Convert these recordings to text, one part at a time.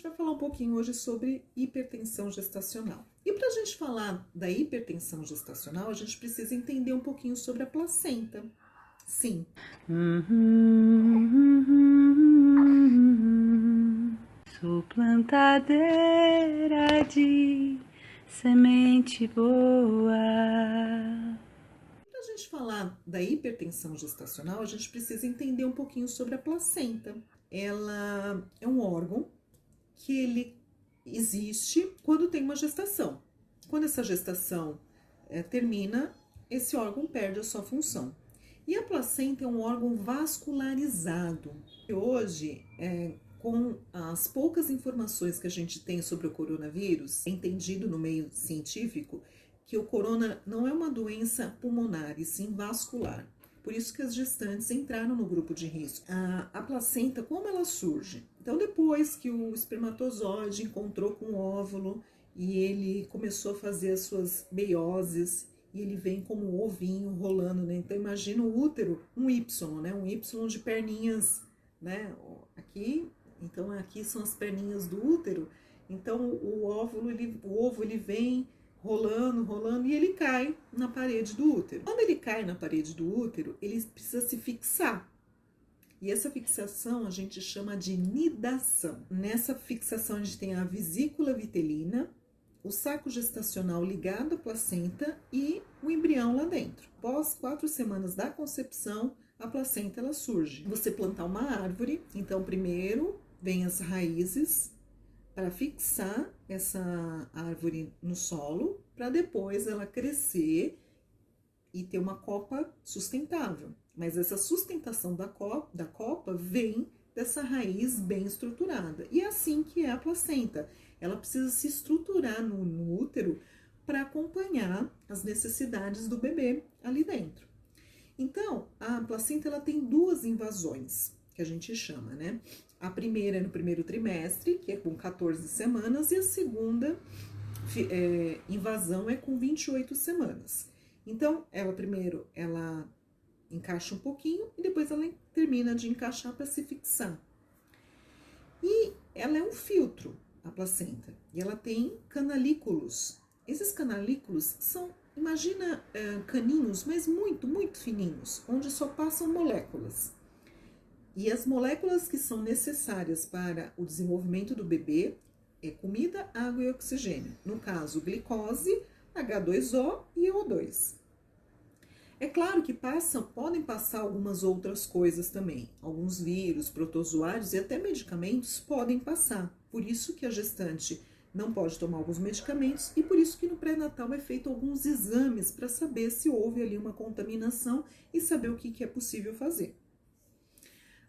vai falar um pouquinho hoje sobre hipertensão gestacional. E para a gente falar da hipertensão gestacional, a gente precisa entender um pouquinho sobre a placenta. Sim. Sou plantadeira de semente boa. Para a gente falar da hipertensão gestacional, a gente precisa entender um pouquinho sobre a placenta. Ela é um órgão que ele existe quando tem uma gestação. Quando essa gestação termina, esse órgão perde a sua função. E a placenta é um órgão vascularizado. E hoje, com as poucas informações que a gente tem sobre o coronavírus, é entendido no meio científico que o corona não é uma doença pulmonar, e sim vascular. Por isso que as gestantes entraram no grupo de risco. A placenta, como ela surge? Então, depois que o espermatozoide encontrou com o óvulo e ele começou a fazer as suas meioses, e ele vem como um ovinho rolando, né? Então, imagina o útero, um Y, né? Um Y de perninhas, né? Aqui, então aqui são as perninhas do útero. Então, o ovo ele vem rolando, e ele cai na parede do útero. Quando ele cai na parede do útero, ele precisa se fixar. E essa fixação a gente chama de nidação. Nessa fixação a gente tem a vesícula vitelina, o saco gestacional ligado à placenta e o embrião lá dentro. Após 4 semanas da concepção, a placenta ela surge. Você plantar uma árvore, então primeiro vem as raízes para fixar essa árvore no solo, para depois ela crescer e ter uma copa sustentável. Mas essa sustentação da copa vem dessa raiz bem estruturada. E é assim que é a placenta. Ela precisa se estruturar no útero para acompanhar as necessidades do bebê ali dentro. Então, a placenta ela tem 2 invasões, que a gente chama, né? A primeira é no primeiro trimestre, que é com 14 semanas, e a segunda invasão é com 28 semanas. Então, primeiro ela encaixa um pouquinho e depois ela termina de encaixar para se fixar. E ela é um filtro, a placenta, e ela tem canalículos. Esses canalículos são, imagina caninhos, mas muito, muito fininhos, onde só passam moléculas. E as moléculas que são necessárias para o desenvolvimento do bebê é comida, água e oxigênio. No caso, glicose, H2O e O2. É claro que podem passar algumas outras coisas também. Alguns vírus, protozoários e até medicamentos podem passar. Por isso que a gestante não pode tomar alguns medicamentos e por isso que no pré-natal é feito alguns exames para saber se houve ali uma contaminação e saber o que é possível fazer.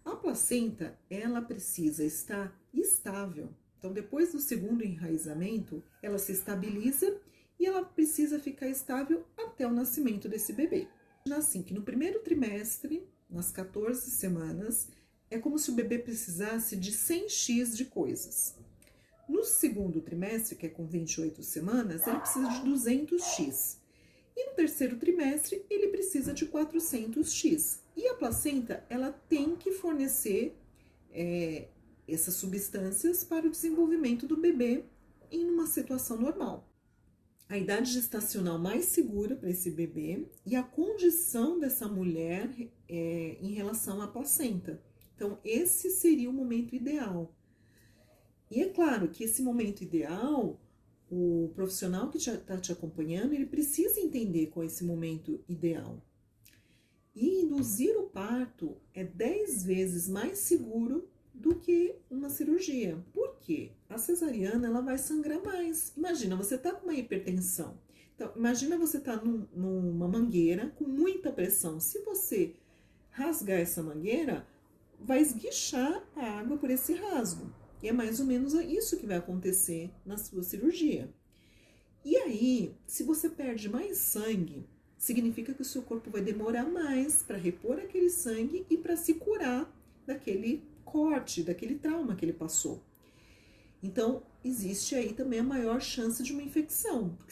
A placenta, ela precisa estar estável. Então, depois do segundo enraizamento, ela se estabiliza e ela precisa ficar estável até o nascimento desse bebê. Assim, que no primeiro trimestre, nas 14 semanas, é como se o bebê precisasse de 100x de coisas. No segundo trimestre, que é com 28 semanas, ele precisa de 200x. E no terceiro trimestre, ele precisa de 400x. E a placenta, ela tem que fornecer essas substâncias para o desenvolvimento do bebê em uma situação normal. A idade gestacional mais segura para esse bebê e a condição dessa mulher em relação à placenta. Então, esse seria o momento ideal. E é claro que esse momento ideal, o profissional que está te acompanhando, ele precisa entender qual é esse momento ideal. E induzir o parto é 10 vezes mais seguro do que uma cirurgia. Por quê? A cesariana, ela vai sangrar mais. Imagina, você está com uma hipertensão. Então, imagina você tá numa mangueira com muita pressão. Se você rasgar essa mangueira, vai esguichar a água por esse rasgo. E é mais ou menos isso que vai acontecer na sua cirurgia. E aí, se você perde mais sangue, significa que o seu corpo vai demorar mais para repor aquele sangue e para se curar daquele corte, daquele trauma que ele passou. Então, existe aí também a maior chance de uma infecção, porque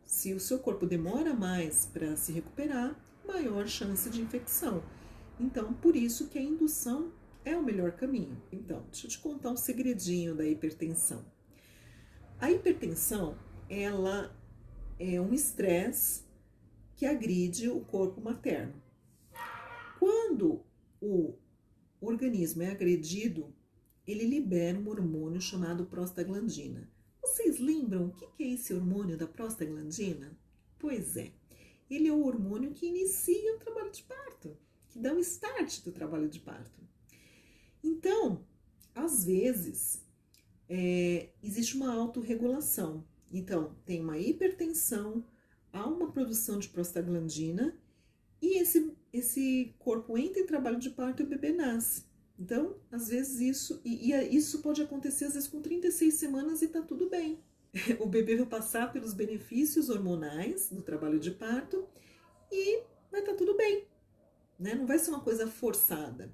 se o seu corpo demora mais para se recuperar, maior chance de infecção. Então, por isso que a indução é o melhor caminho. Então, deixa eu te contar um segredinho da hipertensão. A hipertensão, ela é um estresse que agride o corpo materno. Quando o organismo é agredido, ele libera um hormônio chamado prostaglandina. Vocês lembram o que é esse hormônio da prostaglandina? Pois é, ele é o hormônio que inicia o trabalho de parto, que dá o start do trabalho de parto. Então, às vezes, existe uma autorregulação. Então, tem uma hipertensão, há uma produção de prostaglandina e esse corpo entra em trabalho de parto e o bebê nasce. Então, às vezes isso pode acontecer às vezes com 36 semanas e tá tudo bem. O bebê vai passar pelos benefícios hormonais do trabalho de parto e vai estar tudo bem, né? Não vai ser uma coisa forçada.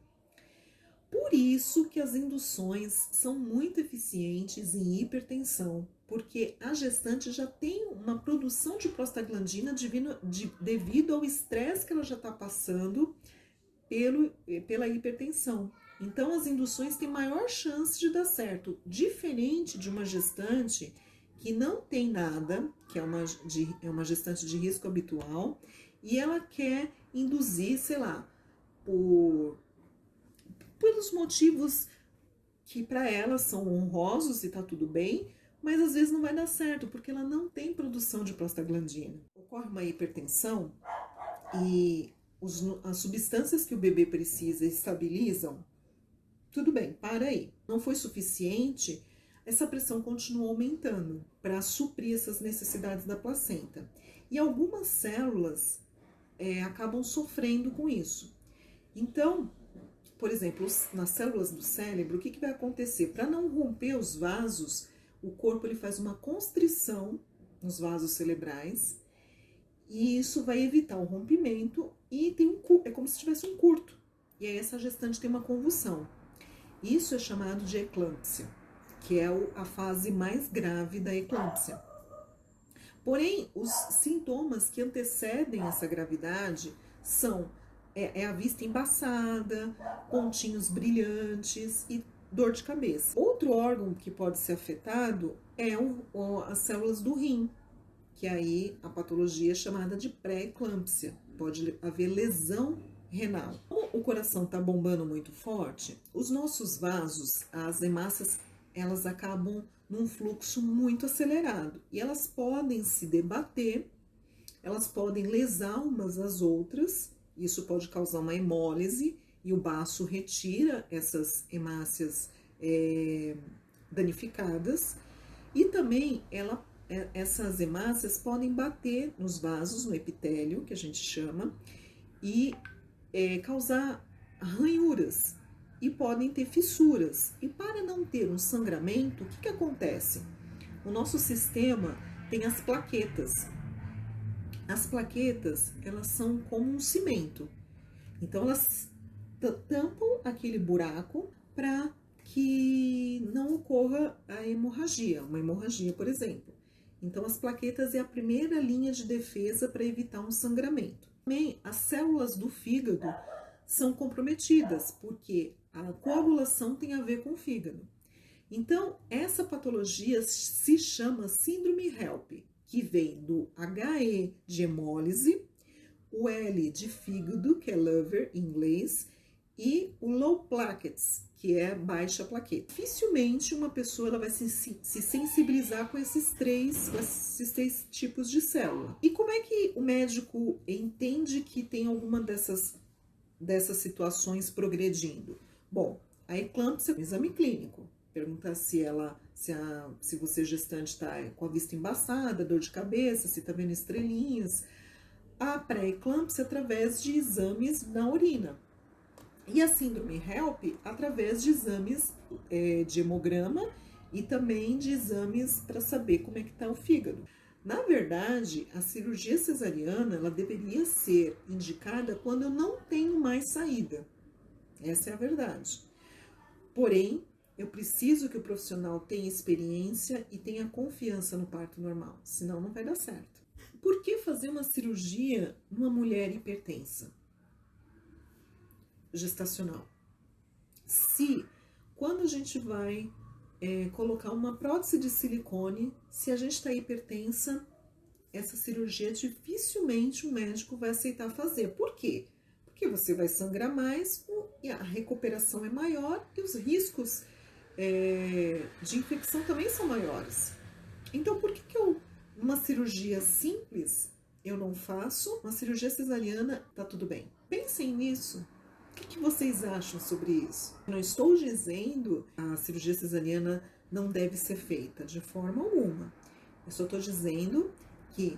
Por isso que as induções são muito eficientes em hipertensão, porque a gestante já tem uma produção de prostaglandina devido ao estresse que ela já está passando pela hipertensão. Então, as induções têm maior chance de dar certo, diferente de uma gestante que não tem nada, que é uma gestante de risco habitual, e ela quer induzir, sei lá, pelos motivos que para ela são honrosos e tá tudo bem, mas às vezes não vai dar certo, porque ela não tem produção de prostaglandina. Ocorre uma hipertensão e as substâncias que o bebê precisa estabilizam, tudo bem, para aí. Não foi suficiente, essa pressão continua aumentando para suprir essas necessidades da placenta. E algumas células acabam sofrendo com isso. Então, por exemplo, nas células do cérebro, o que vai acontecer? Para não romper os vasos, o corpo ele faz uma constrição nos vasos cerebrais e isso vai evitar o rompimento e é como se tivesse um curto. E aí essa gestante tem uma convulsão. Isso é chamado de eclâmpsia, que é a fase mais grave da eclâmpsia. Porém, os sintomas que antecedem essa gravidade são a vista embaçada, pontinhos brilhantes e dor de cabeça. Outro órgão que pode ser afetado é as células do rim, que aí a patologia é chamada de pré-eclâmpsia. Pode haver lesão renal. Como o coração está bombando muito forte, os nossos vasos, as hemácias, elas acabam num fluxo muito acelerado e elas podem se debater, elas podem lesar umas às outras, isso pode causar uma hemólise e o baço retira essas hemácias danificadas e também essas hemácias podem bater nos vasos, no epitélio, que a gente chama, e causar ranhuras e podem ter fissuras. E para não ter um sangramento, o que acontece? O nosso sistema tem as plaquetas. As plaquetas, elas são como um cimento. Então, elas tampam aquele buraco para que não ocorra a hemorragia, uma hemorragia, por exemplo. Então, as plaquetas é a primeira linha de defesa para evitar um sangramento. Também, as células do fígado são comprometidas, porque a coagulação tem a ver com o fígado. Então, essa patologia se chama síndrome HELP, que vem do HE de hemólise, o L de fígado, que é liver em inglês, e o low plaquettes, que é baixa plaqueta. Dificilmente uma pessoa ela vai se sensibilizar com esses três tipos de célula. E como é que o médico entende que tem alguma dessas situações progredindo? Bom, a eclâmpsia é um exame clínico. Perguntar se você gestante está com a vista embaçada, dor de cabeça, se está vendo estrelinhas. A pré-eclâmpsia através de exames na urina. E a síndrome HELP através de exames de hemograma e também de exames para saber como é que está o fígado. Na verdade, a cirurgia cesariana ela deveria ser indicada quando eu não tenho mais saída. Essa é a verdade. Porém, eu preciso que o profissional tenha experiência e tenha confiança no parto normal, senão não vai dar certo. Por que fazer uma cirurgia numa mulher hipertensa gestacional? se quando a gente vai colocar uma prótese de silicone, se a gente está hipertensa, essa cirurgia dificilmente o médico vai aceitar fazer. Por quê? Porque você vai sangrar mais, e a recuperação é maior e os riscos de infecção também são maiores. Então, por que uma cirurgia simples eu não faço, uma cirurgia cesariana tá tudo bem? Pensem nisso. O que vocês acham sobre isso? Eu não estou dizendo que a cirurgia cesariana não deve ser feita de forma alguma. Eu só estou dizendo que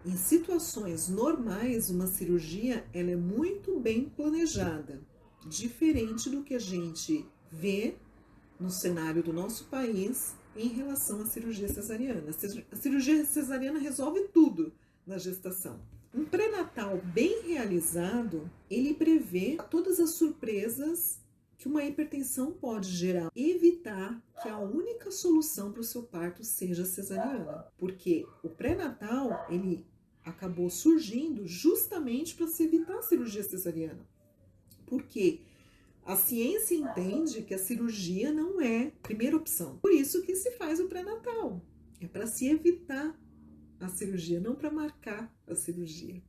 em situações normais uma cirurgia ela é muito bem planejada, diferente do que a gente vê no cenário do nosso país em relação à cirurgia cesariana. A cirurgia cesariana resolve tudo na gestação. Um pré-natal bem realizado, ele prevê todas as surpresas que uma hipertensão pode gerar. Evitar que a única solução para o seu parto seja cesariana. Porque o pré-natal, ele acabou surgindo justamente para se evitar a cirurgia cesariana. Porque a ciência entende que a cirurgia não é a primeira opção. Por isso que se faz o pré-natal. É para se evitar a cirurgia, não para marcar a cirurgia.